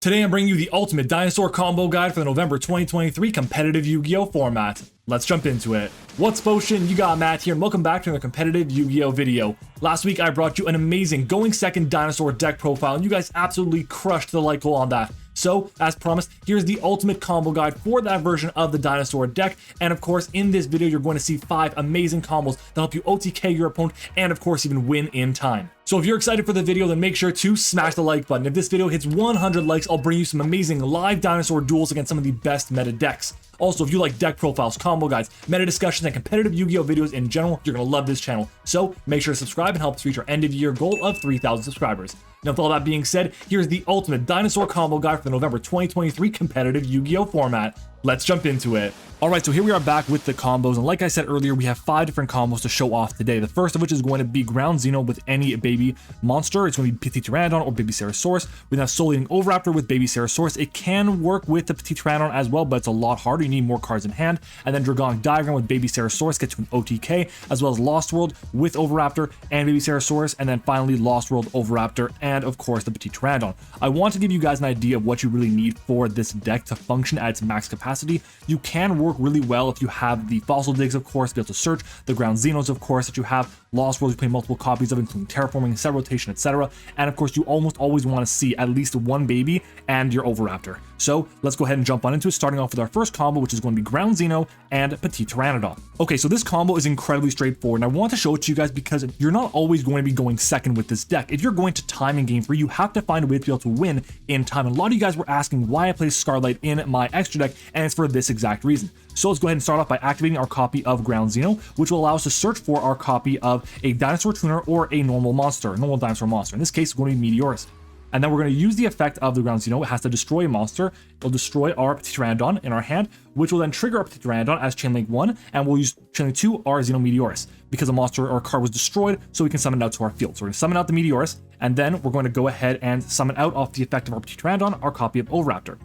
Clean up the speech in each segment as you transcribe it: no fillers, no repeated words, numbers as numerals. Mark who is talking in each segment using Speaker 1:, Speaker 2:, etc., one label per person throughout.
Speaker 1: Today I'm bringing you the ultimate dinosaur combo guide for the November 2023 competitive Yu-Gi-Oh format. Let's jump into it. What's potion? You got Matt here, and welcome back to another competitive Yu-Gi-Oh video. Last week I brought you an amazing going second dinosaur deck profile, and you guys absolutely crushed the like goal on that. So, as promised, here's the ultimate combo guide for that version of the dinosaur deck. And of course, in this video, you're going to see 5 amazing combos that help you OTK your opponent and of course, even win in time. So if you're excited for the video, then make sure to smash the like button. If this video hits 100 likes, I'll bring you some amazing live dinosaur duels against some of the best meta decks. Also, if you like deck profiles, combo guides, meta discussions, and competitive Yu-Gi-Oh videos in general, you're gonna love this channel. So make sure to subscribe and help us reach our end of year goal of 3,000 subscribers. Now, with all that being said, here's the ultimate dinosaur combo guide for the November 2023 competitive Yu-Gi-Oh format. Let's jump into it. Alright, so here we are back with the combos, and like I said earlier, we have 5 different combos to show off today. The first of which is going to be Ground Xeno with any baby monster. It's going to be Petit Pteranodon or Baby Ceratosaurus. We then have Soul Eating Oviraptor with Baby Ceratosaurus. It can work with the Petit Pteranodon as well, but it's a lot harder. You need more cards in hand. And then Dragonic Diagram with Baby Ceratosaurus gets you an OTK, as well as Lost World with Oviraptor and Baby Ceratosaurus, and then finally Lost World, Oviraptor, and of course the Petit Pteranodon. I want to give you guys an idea of what you really need for this deck to function at its max capacity. You can work really well if you have the Fossil Digs, of course, to be able to search, the Ground Xenos, of course, that you have, Lost World, you play multiple copies of, including Terraforming, Set Rotation, etc. And of course, you almost always want to see at least one baby and your Oviraptor. So let's go ahead and jump on into it, starting off with our first combo, which is going to be Ground Xeno and Petit Pteranodon. Okay, so this combo is incredibly straightforward, and I want to show it to you guys because you're not always going to be going second with this deck. If you're going to time in game 3, you have to find a way to be able to win in time. And a lot of you guys were asking why I play Scarlight in my extra deck, and it's for this exact reason. So let's go ahead and start off by activating our copy of Ground Xeno, which will allow us to search for our copy of a dinosaur tuner or a normal dinosaur monster. In this case, it's going to be Meteorus. And then we're going to use the effect of the Ground Xeno. It has to destroy a monster. It'll destroy our Petit Pteranodon in our hand, which will then trigger our Petit Pteranodon as Chainlink 1, and we'll use Chainlink 2, our Xeno Meteorus, because a monster or a card was destroyed, so we can summon it out to our field. So we're going to summon out the Meteorus, and then we're going to go ahead and summon out off the effect of our Petit Pteranodon, our copy of Oviraptor.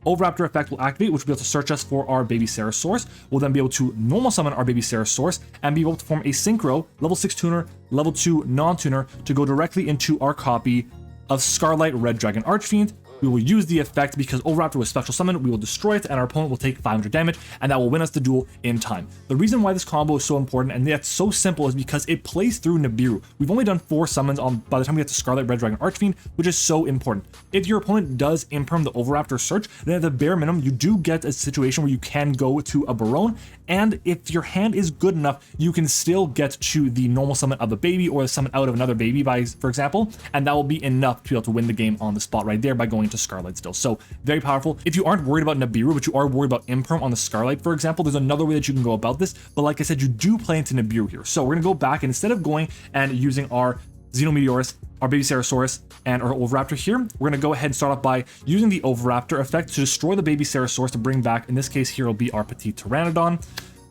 Speaker 1: Oviraptor effect will activate, which will be able to search us for our Baby Ceratosaurus. We'll then be able to normal summon our Baby Ceratosaurus and be able to form a Synchro, level 6 tuner, level 2 non-tuner to go directly into our copy of Scarlight Red Dragon Archfiend. We will use the effect because Oviraptor was special summoned, we will destroy it, and our opponent will take 500 damage, and that will win us the duel in time. The reason why this combo is so important, and that's so simple, is because it plays through Nibiru. We've only done 4 summons by the time we get to Scarlet Red Dragon Archfiend, which is so important. If your opponent does imperm the Oviraptor search, then at the bare minimum, you do get a situation where you can go to a Barone, and if your hand is good enough, you can still get to the normal summon of a baby or the summon out of another baby, for example, and that will be enough to be able to win the game on the spot right there by going to Scarlight still. So very powerful. If you aren't worried about Nibiru, but you are worried about imperm on the Scarlight, for example, there's another way that you can go about this. But like I said, you do play into Nibiru here. So we're gonna go back, and instead of going and using our Xenometeorus, our Baby Ceratosaurus, and our Oviraptor here, we're gonna go ahead and start off by using the Oviraptor effect to destroy the Baby Ceratosaurus to bring back, in this case here will be our Petit Pteranodon.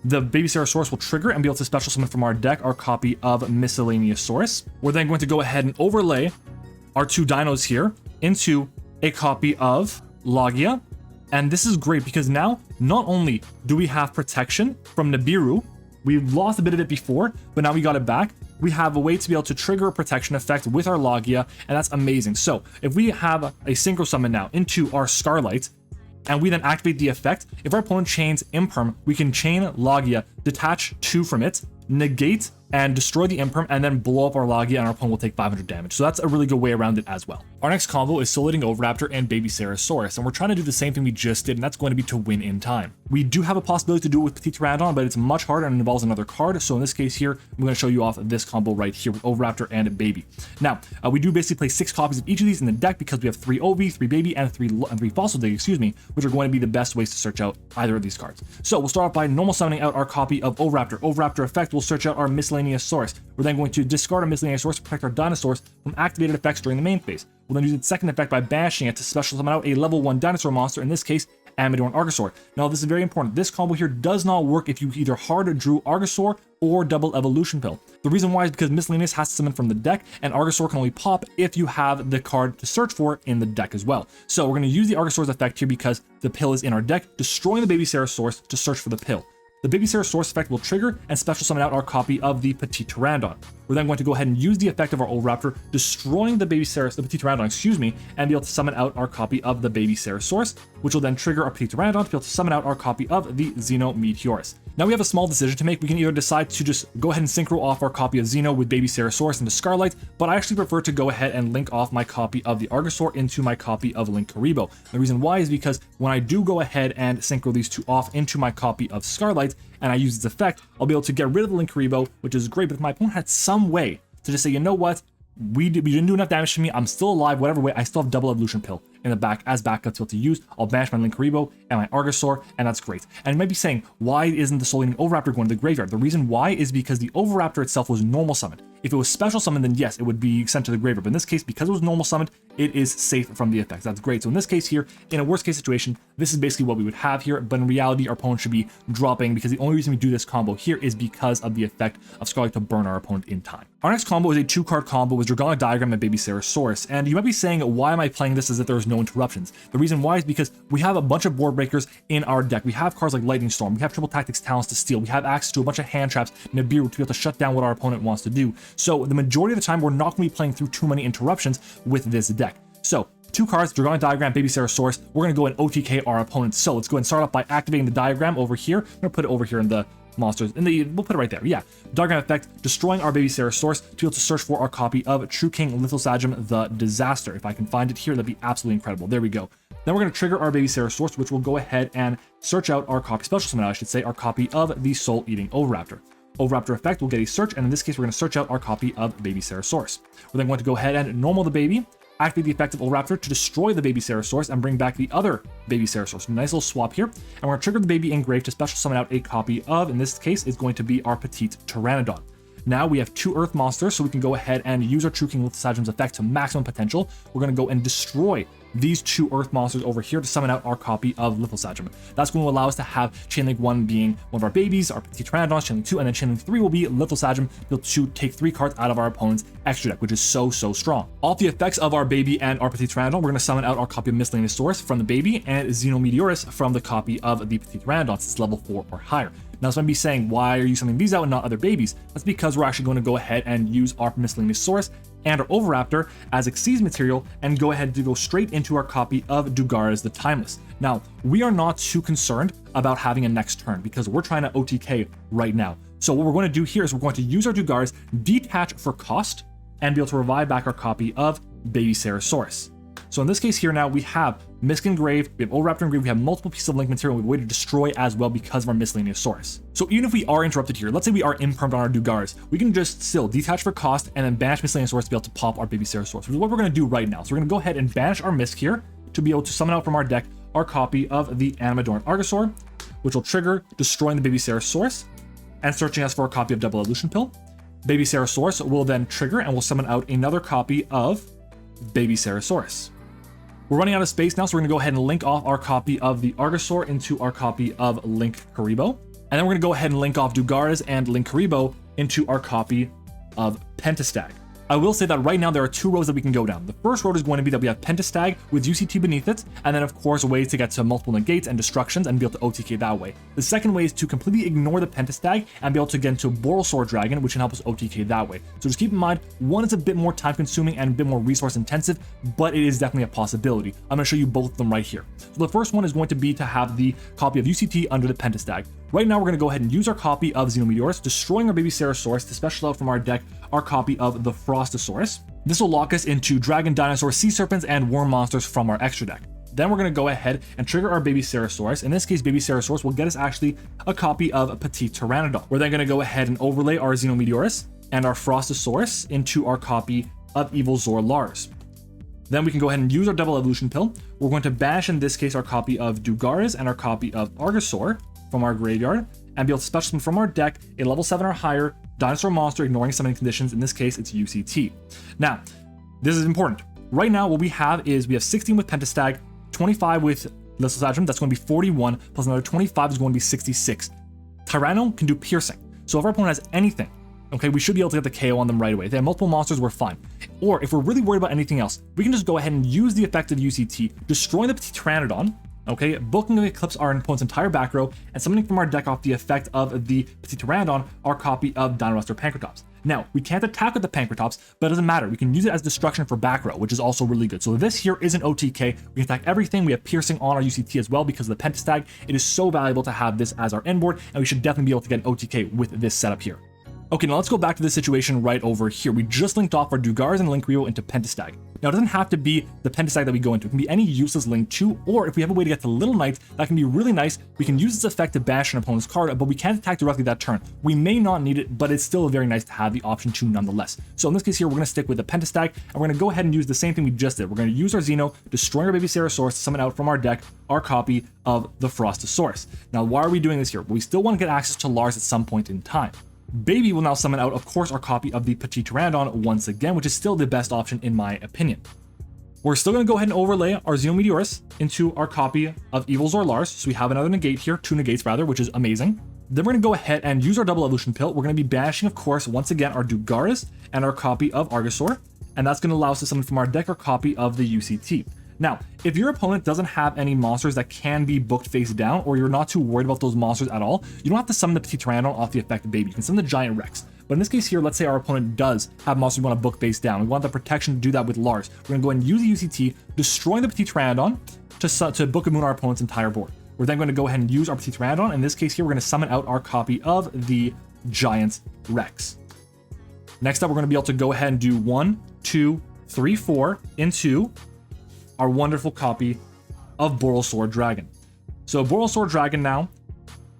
Speaker 1: The Baby Ceratosaurus will trigger and be able to special summon from our deck our copy of Miscellaneousaurus. We're then going to go ahead and overlay our 2 dinos here into a copy of Logia, and this is great because now not only do we have protection from Nibiru, we lost a bit of it before, but now we got it back. We have a way to be able to trigger a protection effect with our Logia, and that's amazing. So if we have a synchro summon now into our Scarlight, and we then activate the effect, if our opponent chains imperm, we can chain Logia, detach 2 from it, negate and destroy the imperm, and then blow up our Logia, and our opponent will take 500 damage. So that's a really good way around it as well. Our next combo is Soul Eating Oviraptor and Baby Ceratosaurus, and we're trying to do the same thing we just did, and that's going to be to win in time. We do have a possibility to do it with Petit Pteranodon, but it's much harder and involves another card. So in this case here, I'm going to show you off this combo right here with Oviraptor and Baby. Now, we do basically play 6 copies of each of these in the deck because we have 3 OV, 3 Baby, and 3 Fossil Dig, which are going to be the best ways to search out either of these cards. So we'll start off by normal summoning out our copy of Oviraptor. Oviraptor effect will search out our Miscellaneousaurus. We're then going to discard our Miscellaneousaurus to protect our dinosaurs from activated effects during the main phase. We'll then use its second effect by banishing it to special summon out a level 1 dinosaur monster, in this case, Amador and Argosaur. Now, this is very important. This combo here does not work if you either hard drew Argosaur or double evolution pill. The reason why is because Miscellaneous has to summon from the deck, and Argosaur can only pop if you have the card to search for in the deck as well. So we're going to use the Argosaur's effect here because the pill is in our deck, destroying the Baby Ceratosaurus to search for the pill. the Baby Ceratosaurus effect will trigger and special summon out our copy of the Petit Pteranodon. We're then going to go ahead and use the effect of our Oviraptor, destroying the Petit Pteranodon, and be able to summon out our copy of the Baby Ceratosaurus, which will then trigger our Petit Pteranodon to be able to summon out our copy of the Xenometeorus. Now we have a small decision to make. We can either decide to just go ahead and synchro off our copy of Xeno with Baby Ceratosaurus into Scarlight, but I actually prefer to go ahead and link off my copy of the Argosaur into my copy of Linkuriboh. The reason why is because when I do go ahead and synchro these two off into my copy of Scarlight, and I use its effect, I'll be able to get rid of the Linkuriboh, which is great, but if my opponent had some way to just say, you know what, we didn't do enough damage to me, I'm still alive, whatever way, I still have double evolution pill in the back as backup to be able to use. I'll banish my Linkuriboh and my Argosaur, and that's great. And you might be saying, why isn't the Soul Eating Oviraptor going to the graveyard? The reason why is because the Oviraptor itself was normal summoned. If it was special summoned, then yes, it would be sent to the graveyard. But in this case, because it was normal summoned, it is safe from the effects. That's great. So in this case here, in a worst case situation, this is basically what we would have here. But in reality, our opponent should be dropping, because the only reason we do this combo here is because of the effect of Scarlet to burn our opponent in time. Our next combo is a 2-card combo with Dragonic Diagram and Baby Ceratosaurus. And you might be saying, why am I playing this as if there's no interruptions? The reason why is because we have a bunch of board breakers in our deck. We have cards like Lightning Storm, we have Triple Tactics Talents to steal, we have access to a bunch of hand traps, Nibiru to be able to shut down what our opponent wants to do. So the majority of the time, we're not going to be playing through too many interruptions with this deck. So 2 cards, Dragonic Diagram, Baby Ceratosaurus. We're going to go and OTK our opponent. So let's go and start off by activating the diagram over here. I'm going to put it over here in the monsters, we'll put it right there. Yeah, diagram effect, destroying our Baby Ceratosaurus to be able to search for our copy of True King Lithosagem the Disaster. If I can find it here, that'd be absolutely incredible. There we go. Then we're going to trigger our Baby Ceratosaurus, which will go ahead and search out our copy, special summon out, I should say, our copy of the Soul Eating Oviraptor. Oviraptor effect will get a search, and in this case, we're going to search out our copy of Baby Ceratosaurus. We're then going to go ahead and normal the baby, activate the effect of Oviraptor to destroy the Baby Ceratosaurus and bring back the other Baby Ceratosaurus. Nice little swap here. And we're going to trigger the baby engrave to special summon out a copy of, in this case, is going to be our Petit Pteranodon. Now we have 2 Earth monsters, so we can go ahead and use our True King Lithosagem's effect to maximum potential. We're going to go and destroy these 2 Earth monsters over here to summon out our copy of Lithosagem. That's going to allow us to have Chainlink 1 being one of our babies, our Petit Pteranodons, Chainlink 2, and then Chainlink 3 will be Lithosagem, able to take 3 cards out of our opponent's extra deck, which is so strong. Off the effects of our baby and our Petit Pteranodon, we're going to summon out our copy of Miscellaneous Source from the baby and Xenometeorus from the copy of the Petit Pteranodon. It's level 4 or higher. Now, so I'm be saying, why are you summoning these out and not other babies? That's because we're actually going to go ahead and use our Miscellaneous Source and our Oviraptor as Xyz material and go ahead to go straight into our copy of Dugares the Timeless. Now, we are not too concerned about having a next turn because we're trying to OTK right now. So what we're going to do here is we're going to use our Dugares, detach for cost, and be able to revive back our copy of Baby Ceratosaurus. So in this case here now, we have Misk Engrave, we have Oviraptor Engrave, we have multiple pieces of link material, we have a way to destroy as well because of our Miscellaneous Source. So even if we are interrupted here, let's say we are impermed on our Dugares, we can just still detach for cost and then banish Miscellaneous Source to be able to pop our Baby Ceratosaurus, which is what we're going to do right now. So we're going to go ahead and banish our Misk here to be able to summon out from our deck our copy of the Animadorn Argosaur, which will trigger destroying the Baby Ceratosaurus and searching us for a copy of Double Evolution Pill. Baby Ceratosaurus will then trigger and will summon out another copy of Baby Ceratosaurus. We're running out of space now, so we're going to go ahead and link off our copy of the Argosaur into our copy of Linkuriboh. And then we're going to go ahead and link off Dugares and Linkuriboh into our copy of Pentastag. I will say that right now there are 2 roads that we can go down. The first road is going to be that we have Pentastag with UCT beneath it, and then of course ways to get to multiple negates and destructions and be able to OTK that way. The second way is to completely ignore the Pentastag and be able to get into Borrelsaur Dragon, which can help us OTK that way. So just keep in mind, one is a bit more time consuming and a bit more resource intensive, but it is definitely a possibility. I'm going to show you both of them right here. So the first one is going to be to have the copy of UCT under the Pentastag. Right now, we're going to go ahead and use our copy of Xenometeorus, destroying our Baby Ceratosaurus to special out from our deck our copy of the Frostosaurus. This will lock us into Dragon, Dinosaur, Sea Serpents, and Worm monsters from our extra deck. Then we're going to go ahead and trigger our Baby Ceratosaurus. In this case, Baby Ceratosaurus will get us actually a copy of a Petit Pteranodon. We're then going to go ahead and overlay our Xenometeorus and our Frostosaurus into our copy of Evil Zor Lars. Then we can go ahead and use our Double Evolution Pill. We're going to banish, in this case, our copy of Dugares and our copy of Argosaur from our graveyard, and be able to special summon from our deck a level 7 or higher dinosaur monster ignoring summoning conditions. In this case, it's UCT. Now, this is important. Right now, what we have is we have 16 with Pentastag, 25 with Lithosagem, that's going to be 41, plus another 25 is going to be 66. Tyranno can do piercing. So if our opponent has anything, okay, we should be able to get the KO on them right away. If they have multiple monsters, we're fine. Or if we're really worried about anything else, we can just go ahead and use the effect of UCT, destroying the Petit Pteranodon, Okay, booking of Eclipse our opponent's entire back row, and summoning from our deck off the effect of the Petit Pteranodon our copy of Dinosaur Pancratops. Now, we can't attack with the Pancratops, but it doesn't matter. We can use it as destruction for back row, which is also really good. So this here is an OTK. We can attack everything. We have piercing on our UCT as well because of the Pentastag. It is so valuable to have this as our end board, and we should definitely be able to get an OTK with this setup here. Okay, now let's go back to this situation right over here. We just linked off our Dugars and LinkRiO into Pentastag. Now, it doesn't have to be the Pentastag that we go into. It can be any useless Link 2, or if we have a way to get to Little Knights, that can be really nice. We can use this effect to bash an opponent's card, but we can't attack directly that turn. We may not need it, but it's still very nice to have the option to nonetheless. So in this case here, we're going to stick with the Pentastag, and we're going to go ahead and use the same thing we just did. We're going to use our Xeno, destroying our Baby Ceresaurus to summon out from our deck our copy of the Frostosaurus. Now, why are we doing this here? We still want to get access to Lars at some point in time. Baby will now summon out, of course, our copy of the Petit Pteranodon once again, which is still the best option in my opinion. We're still going to go ahead and overlay our Xenometeorus into our copy of Evilzor Lars, so we have another negate here, 2 negates rather, which is amazing. Then we're going to go ahead and use our double evolution pill. We're going to be banishing, of course, once again, our Dugaris and our copy of Argosaur, and that's going to allow us to summon from our deck our copy of the UCT. Now, if your opponent doesn't have any monsters that can be booked face down, or you're not too worried about those monsters at all, you don't have to summon the Petit Pteranodon off the effect of Baby. You can summon the Giant Rex. But in this case here, let's say our opponent does have monsters we want to book face down. We want the protection to do that with Lars. We're going to go ahead and use the UCT, destroying the Petit Pteranodon to book and moon our opponent's entire board. We're then going to go ahead and use our Petit Pteranodon. In this case here, we're going to summon out our copy of the Giant Rex. Next up, we're going to be able to go ahead and do 1, 2, 3, 4 into our wonderful copy of Borrelsaur Dragon. So Borrelsaur Dragon now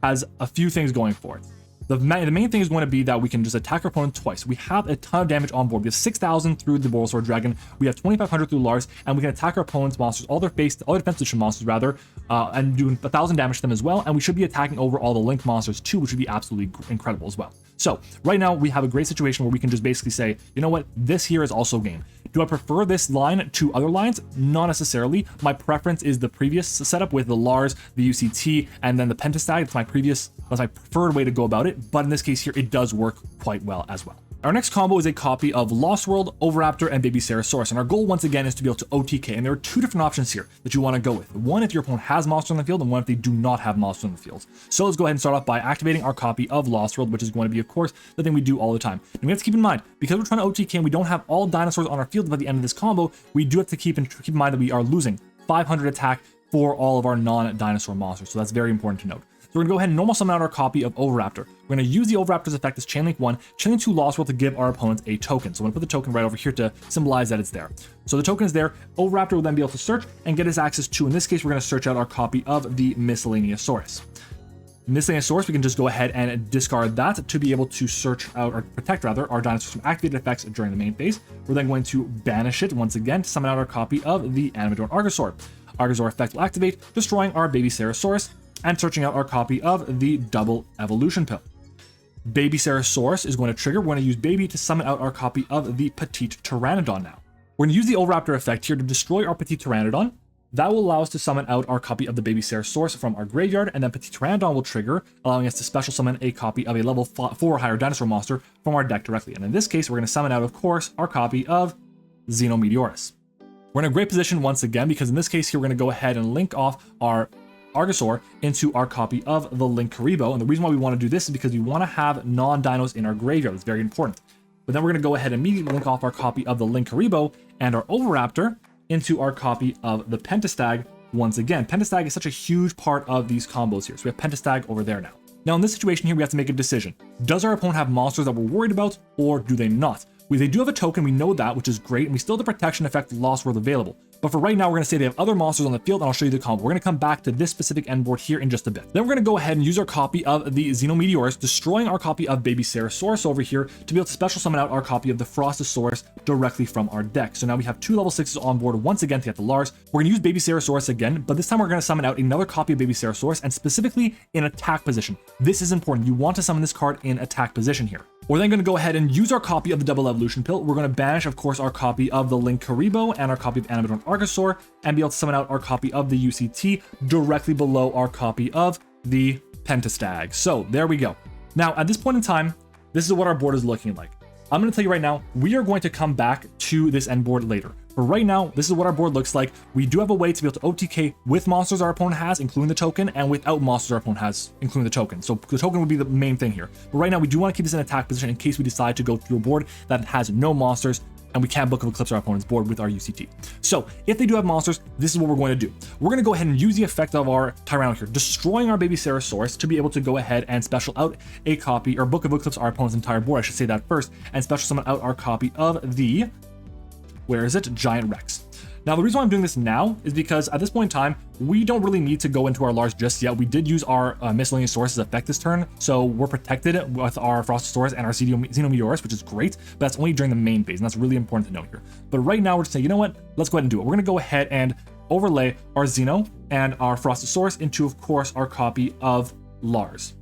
Speaker 1: has a few things going for it. The main thing is going to be that we can just attack our opponent twice. We have a ton of damage on board. We have 6,000 through the Borrelsaur Dragon. We have 2,500 through Lars, and we can attack our opponent's monsters, all their defense position monsters rather, and do 1,000 damage to them as well. And we should be attacking over all the Link monsters too, which would be absolutely incredible as well. So right now we have a great situation where we can just basically say, you know what, this here is also game. Do I prefer this line to other lines? Not necessarily. My preference is the previous setup with the Lars, the UCT, and then the Pentastag. That's my preferred way to go about it. But in this case here, it does work quite well as well. Our next combo is a copy of Lost World, Oviraptor, and Baby Ceresaurus, and our goal once again is to be able to OTK, and there are 2 different options here that you want to go with. One if your opponent has monsters on the field, and one if they do not have monsters on the field. So let's go ahead and start off by activating our copy of Lost World, which is going to be, of course, the thing we do all the time. And we have to keep in mind, because we're trying to OTK and we don't have all dinosaurs on our field by the end of this combo, we do have to keep in mind that we are losing 500 attack for all of our non-dinosaur monsters, so that's very important to note. So we're going to go ahead and normal summon out our copy of Oviraptor. We're going to use the Oviraptor's effect as Chainlink 1, Chainlink 2 Lost World to give our opponents a token. So I'm going to put the token right over here to symbolize that it's there. So the token is there. Oviraptor will then be able to search and get us access to, in this case, we're going to search out our copy of the Miscellaneousaurus. Miscellaneousaurus, we can just go ahead and discard that to be able to search out, or protect rather, our dinosaurs from activated effects during the main phase. We're then going to banish it once again to summon out our copy of the Animadorn Argosaur. Argosaur effect will activate, destroying our Baby Ceresaurus, and searching out our copy of the double evolution pill. Baby Ceresaurus is going to trigger. We're going to use Baby to summon out our copy of the Petite Pteranodon now. We're going to use the Oviraptor effect here to destroy our Petite Pteranodon. That will allow us to summon out our copy of the Baby Ceresaurus from our graveyard, and then Petite Pteranodon will trigger, allowing us to special summon a copy of a level 4 or higher dinosaur monster from our deck directly. And in this case, we're going to summon out, of course, our copy of Xenometeorus. We're in a great position once again, because in this case here, we're going to go ahead and link off our Argosaur into our copy of the LinkRiO. And the reason why we want to do this is because we want to have non-dinos in our graveyard. It's very important. But then we're going to go ahead and immediately link off our copy of the LinkRiO and our Oviraptor into our copy of the Pentastag once again. Pentastag is such a huge part of these combos here. So we have Pentastag over there now. Now in this situation here, we have to make a decision. Does our opponent have monsters that we're worried about, or do they not? They do have a token, we know that, which is great, and we still have the protection effect Lost World available. But for right now, we're going to say they have other monsters on the field, and I'll show you the combo. We're going to come back to this specific end board here in just a bit. Then we're going to go ahead and use our copy of the Xenometeorus, destroying our copy of Baby Ceresaurus over here to be able to special summon out our copy of the Frostosaurus directly from our deck. So now we have 2 level 6s on board once again to get the Lars. We're going to use Baby Ceresaurus again, but this time we're going to summon out another copy of Baby Ceresaurus, and specifically in attack position. This is important. You want to summon this card in attack position here. We're then going to go ahead and use our copy of the double evolution pill. We're going to banish, of course, our copy of the LinkRiO and our copy of Animadorn Argosaur, and be able to summon out our copy of the UCT directly below our copy of the Pentastag. So there we go. Now, at this point in time, this is what our board is looking like. I'm going to tell you right now, we are going to come back to this end board later. But right now, this is what our board looks like. We do have a way to be able to OTK with monsters our opponent has, including the token, and without monsters our opponent has, including the token. So the token would be the main thing here. But right now, we do want to keep this in attack position in case we decide to go through a board that has no monsters, and we can't Book of Eclipse our opponent's board with our UCT. So if they do have monsters, this is what we're going to do. We're going to go ahead and use the effect of our Tyranno here, destroying our baby Ceresaurus to be able to go ahead and special out a copy, or Book of Eclipse our opponent's entire board, I should say that first, and special summon out our copy of the, where is it? Giant Rex. Now, the reason why I'm doing this now is because at this point in time, we don't really need to go into our Lars just yet. We did use our miscellaneous sources effect this turn, so we're protected with our Frostosaurus and our Xenometeorus, which is great, but that's only during the main phase, and that's really important to note here. But right now, we're just saying, you know what? Let's go ahead and do it. We're going to go ahead and overlay our Xeno and our Frostosaurus into, of course, our copy of Lars.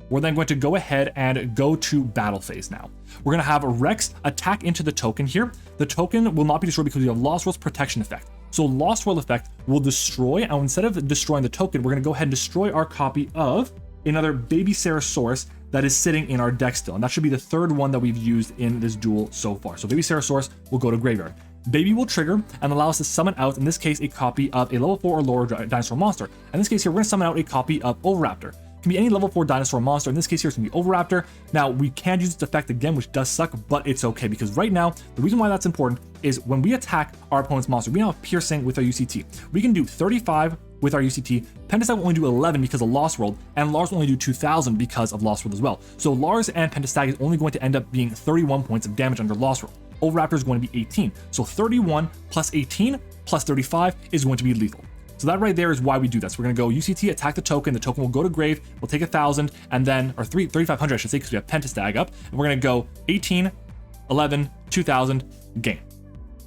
Speaker 1: We're then going to go ahead and go to battle phase now. We're going to have a Rex attack into the token here. The token will not be destroyed because we have Lost World's protection effect. So Lost World effect will destroy, and instead of destroying the token, we're going to go ahead and destroy our copy of another baby Ceresaurus that is sitting in our deck still. And that should be the third one that we've used in this duel so far. So baby Ceresaurus will go to graveyard. Baby will trigger and allow us to summon out, in this case, a copy of a level 4 or lower dinosaur monster. In this case here, we're going to summon out a copy of Oviraptor. Can be any level 4 dinosaur monster. In this case here, it's going to be Oviraptor. Now, we can use its effect again, which does suck, but it's okay, because right now, the reason why that's important is when we attack our opponent's monster, we now have piercing with our UCT. We can do 35 with our UCT. Pentestag will only do 11 because of Lost World, and Lars will only do 2,000 because of Lost World as well. So Lars and Pentestag is only going to end up being 31 points of damage under Lost World. Oviraptor is going to be 18. So 31 plus 18 plus 35 is going to be lethal. So that right there is why we do this. We're going to go UCT, attack the token will go to grave, we'll take 1,000, and then, or 3,500 I should say, because we have Pentestag up, and we're going to go 18, 11, 2,000, game.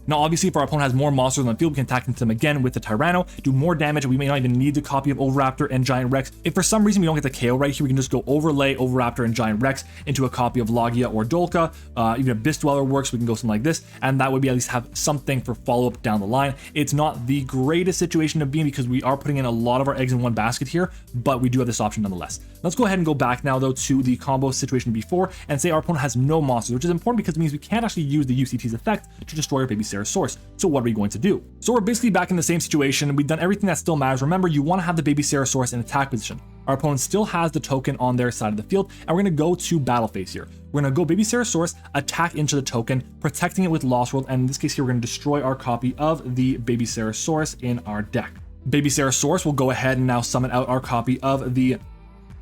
Speaker 1: Now, obviously, if our opponent has more monsters on the field, we can attack into them again with the Tyranno, do more damage. We may not even need the copy of Oviraptor and Giant Rex. If for some reason we don't get the KO right here, we can just go overlay Oviraptor and Giant Rex into a copy of Logia or Dolka. Even Abyss Dweller works, we can go something like this, and that would be at least have something for follow-up down the line. It's not the greatest situation to be in because we are putting in a lot of our eggs in one basket here, but we do have this option nonetheless. Let's go ahead and go back now, though, to the combo situation before and say our opponent has no monsters, which is important because it means we can't actually use the UCT's effect to destroy our baby Ceresaurus. So what are we going to do? So we're basically back in the same situation. We've done everything that still matters. Remember, you want to have the baby Ceresaurus in attack position. Our opponent still has the token on their side of the field, and we're going to go to battle phase here. We're going to go baby Ceresaurus, attack into the token, protecting it with Lost World, and in this case here, we're going to destroy our copy of the baby Ceresaurus in our deck. Baby Ceresaurus will go ahead and now summon out our copy of the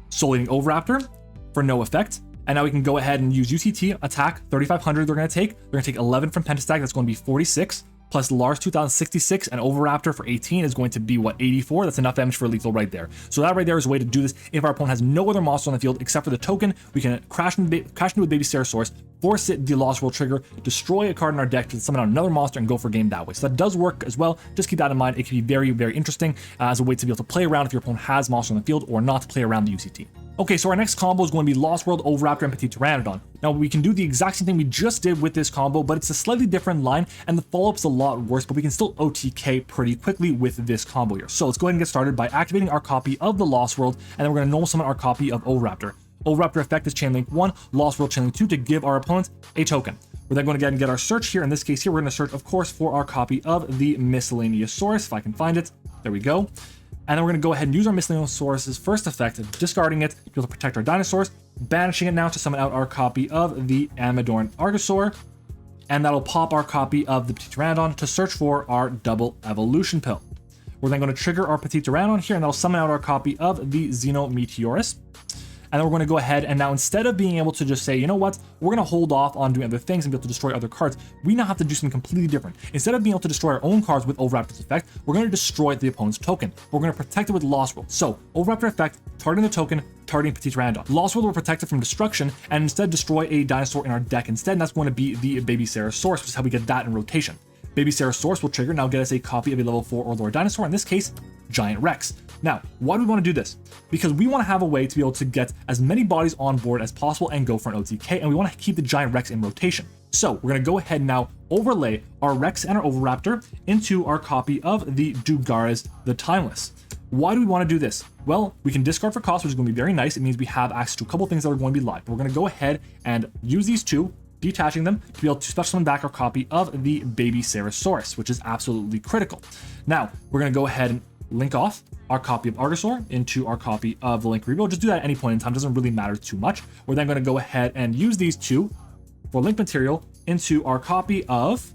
Speaker 1: Soul Eating Oviraptor for no effect. And now we can go ahead and use UCT, attack, 3,500 they're going to take. They're going to take 11 from Pentestag, that's going to be 46. Plus Lars 2066 and Oviraptor for 18 is going to be, what, 84? That's enough damage for lethal right there. So that right there is a way to do this. If our opponent has no other monster on the field except for the token, we can crash into a baby Ceresaurus, force it the Lost World trigger, destroy a card in our deck to summon out another monster and go for game that way. So that does work as well. Just keep that in mind. It can be very, very interesting as a way to be able to play around if your opponent has monster on the field or not to play around the UCT. Okay, so our next combo is going to be Lost World, Oviraptor, and Petit Pteranodon. Now, we can do the exact same thing we just did with this combo, but it's a slightly different line, and the follow-up's a lot worse, but we can still OTK pretty quickly with this combo here. So let's go ahead and get started by activating our copy of the Lost World, and then we're going to normal summon our copy of Oviraptor. Oviraptor effect is Chain Link 1, Lost World Chain Link 2 to give our opponent a token. We're then going to go ahead and get our search here. In this case here, we're going to search, of course, for our copy of the Miscellaneous Source, if I can find it. There we go. And then we're going to go ahead and use our Miscellaneous Source's first effect, discarding it to be able to protect our dinosaurs, banishing it now to summon out our copy of the Amadorn Argosaur, and that'll pop our copy of the Petit Pteranodon to search for our double evolution pill. We're then going to trigger our Petit Pteranodon here, and that'll summon out our copy of the Xenometeorus. And then we're going to go ahead and now, instead of being able to just say, you know what, we're going to hold off on doing other things and be able to destroy other cards, we now have to do something completely different. Instead of being able to destroy our own cards with Oviraptor's effect, we're going to destroy the opponent's token. We're going to protect it with Lost World. So Oviraptor effect, targeting the token, targeting Petit Pteranodon. Lost World will protect it from destruction and instead destroy a dinosaur in our deck instead, and that's going to be the baby Ceresaurus, which is how we get that in rotation. Baby Ceresaurus will trigger, now get us a copy of a level 4 or lower dinosaur, in this case, Giant Rex. Now, why do we want to do this? Because we want to have a way to be able to get as many bodies on board as possible and go for an OTK, and we want to keep the Giant Rex in rotation. So we're going to go ahead and now overlay our Rex and our Oviraptor into our copy of the Dugares the Timeless. Why do we want to do this? Well, we can discard for cost, which is going to be very nice. It means we have access to a couple things that are going to be live. But we're going to go ahead and use these two, detaching them to be able to special summon back our copy of the baby Ceratosaurus, which is absolutely critical. Now, we're going to go ahead and link off our copy of Argosaur into our copy of the Link Rebuild. Just do that at any point in time, doesn't really matter too much. We're then going to go ahead and use these two for link material into our copy of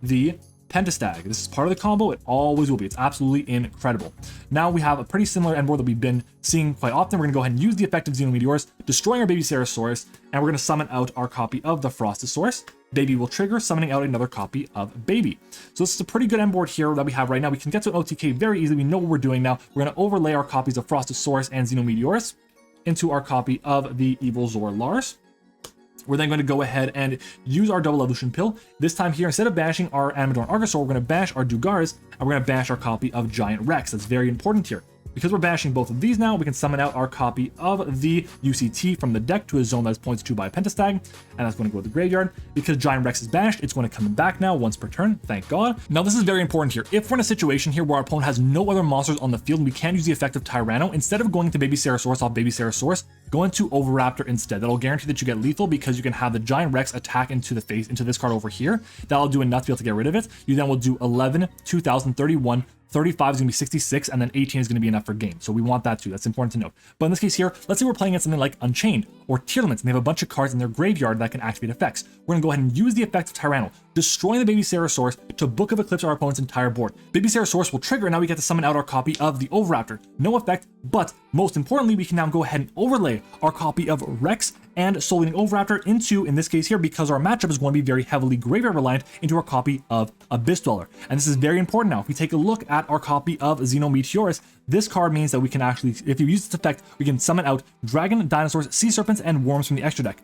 Speaker 1: the Pentastag. This is part of the combo, it always will be. It's absolutely incredible. Now we have a pretty similar end board that we've been seeing quite often. We're gonna go ahead and use the effect of Xenometeors, destroying our baby Ceratosaurus, and we're gonna summon out our copy of the Frostosaurus. Baby will trigger, summoning out another copy of Baby. So this is a pretty good end board here that we have right now. We can get to an OTK very easily. We know what we're doing now. We're gonna overlay our copies of Frostosaurus and Xenometeors into our copy of the Evil Zor Lars. We're then going to go ahead and use our double evolution pill. This time here, instead of bashing our Amador and Argosaur, we're going to bash our Dugaris, and we're going to bash our copy of Giant Rex. That's very important here. Because we're bashing both of these now, we can summon out our copy of the UCT from the deck to a zone that is pointed to by a Pentastag, and that's going to go to the graveyard. Because Giant Rex is bashed, it's going to come back now once per turn, thank God. Now this is very important here. If we're in a situation here where our opponent has no other monsters on the field and we can't use the effect of Tyranno, instead of going to Baby Ceratosaurus off Baby Ceratosaurus, go into Oviraptor instead. That'll guarantee that you get lethal because you can have the Giant Rex attack into the face, into this card over here. That'll do enough to be able to get rid of it. You then will do 11, 2031, 35 is going to be 66, and then 18 is going to be enough for game. So we want that too. That's important to note. But in this case here, let's say we're playing against something like Unchained or Tearlaments, and they have a bunch of cards in their graveyard that can activate effects. We're going to go ahead and use the effect of Tyranno, destroying the Baby Ceratosaurus to Book of Eclipse our opponent's entire board. Baby Ceratosaurus will trigger, and now we get to summon out our copy of the Oviraptor. No effect, but most importantly, we can now go ahead and overlay our copy of Rex and Soul Eating Oviraptor into, in this case here, because our matchup is going to be very heavily graveyard reliant, into our copy of Abyss Dweller. And this is very important now. If we take a look at our copy of Xenometeorus, this card means that we can actually, if you use this effect, we can summon out Dragon, Dinosaurs, Sea Serpents, and Worms from the extra deck.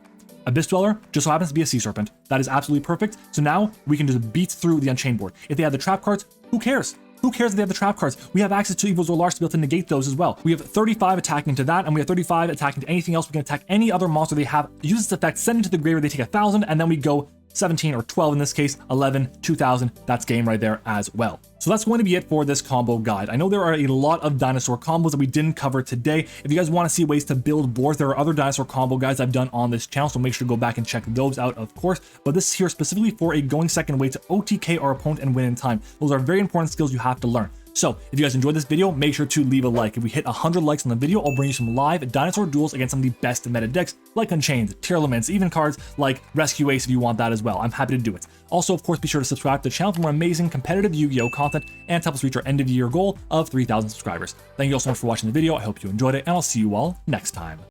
Speaker 1: Abyss Dweller just so happens to be a Sea Serpent. That is absolutely perfect. So now we can just beat through the Unchained board. If they have the trap cards, who cares? Who cares if they have the trap cards? We have access to Evil Zor Lars to be able to negate those as well. We have 35 attacking into that, and we have 35 attacking to anything else. We can attack any other monster they have, use this effect, send it to the graveyard, they take 1,000, and then we go 17 or 12 in this case, 11, 2,000, that's game right there as well. So that's going to be it for this combo guide. I know there are a lot of dinosaur combos that we didn't cover today. If you guys want to see ways to build boards, there are other dinosaur combo guides I've done on this channel, so make sure to go back and check those out, of course. But this is here specifically for a going second way to OTK our opponent and win in time. Those are very important skills you have to learn. So if you guys enjoyed this video, make sure to leave a like. If we hit 100 likes on the video, I'll bring you some live dinosaur duels against some of the best meta decks like Unchained, Tearlaments, even cards like Rescue Ace if you want that as well. I'm happy to do it. Also, of course, be sure to subscribe to the channel for more amazing competitive Yu-Gi-Oh content and to help us reach our end of year goal of 3,000 subscribers. Thank you all so much for watching the video. I hope you enjoyed it, and I'll see you all next time.